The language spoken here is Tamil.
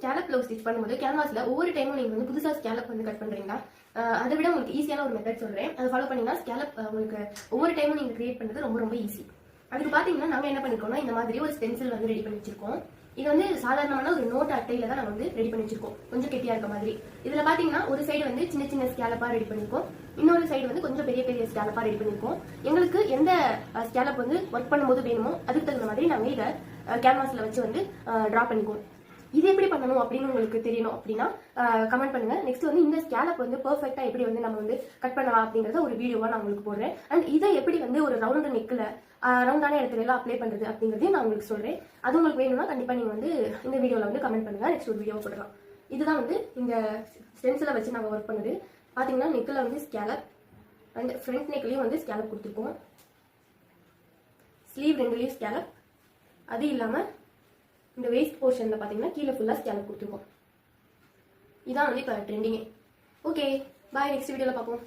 ஸ்கேலப் ப்ளவுஸ் ஸ்டிச் பண்ணும்போது கேன்வாஸ்ல ஒவ்வொரு டைமும் நீங்க வந்து புதுசா ஸ்கேலப் வந்து கட் பண்றீங்களா, அதை விட உங்களுக்கு ஈஸியான ஒரு மெத்தட் சொல்றேன். அதை ஃபாலோ பண்ணீங்கன்னா ஸ்கேலப் உங்களுக்கு ஒவ்வொரு டைமும் நீங்க கிரியேட் பண்றது ரொம்ப ரொம்ப ஈஸி. அதுக்கு பாத்தீங்கன்னா நாங்க என்ன பண்ணிருக்கோம்னா இந்த மாதிரி ஒரு ஸ்டென்சில் வந்து ரெடி பண்ணி வச்சிருக்கோம். இது வந்து சாதாரணமான ஒரு நோட் அட்டையில தான் நாங்க வந்து ரெடி பண்ணி வச்சிருக்கோம், கொஞ்சம் கெட்டியா இருக்க மாதிரி. இதுல பாத்தீங்கன்னா ஒரு சைடு வந்து சின்ன சின்ன ஸ்கேலப்பா ரெடி பண்ணிருக்கோம், இன்னொரு சைடு வந்து கொஞ்சம் பெரிய பெரிய ஸ்கேலப்பா ரெடி பண்ணிருக்கோம். எங்களுக்கு எந்த ஸ்கேலப் வந்து ஒர்க் பண்ணும்போது வேணுமோ அதுக்கு தகுந்த மாதிரி நாங்க இதை கேன்வாஸ்ல வச்சு வந்து டிரா பண்ணிக்குவோம். இது எப்படி பண்ணணும் அப்படின்னு உங்களுக்கு தெரியணும் அப்படின்னா கமெண்ட் பண்ணுங்க. நெக்ஸ்ட் வந்து இந்த ஸ்கேலப் வந்து பெர்ஃபெக்ட்டா எப்படி வந்து நம்ம வந்து கட் பண்ணலாம் அப்படிங்கறத ஒரு வீடியோவா நான் உங்களுக்கு போடுறேன். அண்ட் இதை எப்படி வந்து ஒரு ரவுண்ட் நெக்ல ரவுண்டான இடத்துல எல்லாம் அப்ளை பண்றது அப்படிங்கறதையும் நான் உங்களுக்கு சொல்றேன். அது உங்களுக்கு வேணும்னா கண்டிப்பா நீங்க வந்து இந்த வீடியோல வந்து கமெண்ட் பண்ணுங்க. நெக்ஸ்ட் ஒரு வீடியோ போடலாம். இதுதான் வந்து இந்த ஸ்டென்சிலை வச்சு நாங்க ஒர்க் பண்ணுது. பாத்தீங்கன்னா நெக்ல வந்து ஸ்கேலப் அண்ட் ஃப்ரண்ட் நெக்லயும் வந்து ஸ்கேலப் கொடுத்துருக்கோம். ஸ்லீவ் ரெண்டுலயும் ஸ்கேலப். அது இல்லாம இந்த வேஸ்ட் போர்ஷன்ல பாத்தீங்கன்னா கீழே ஃபுல்லா ஸ்கேலப் கொடுத்துருக்கோம். இதான் வந்து இப்போ ட்ரெண்டிங்கே. ஓகே பாய், நெக்ஸ்ட் வீடியோல பார்ப்போம்.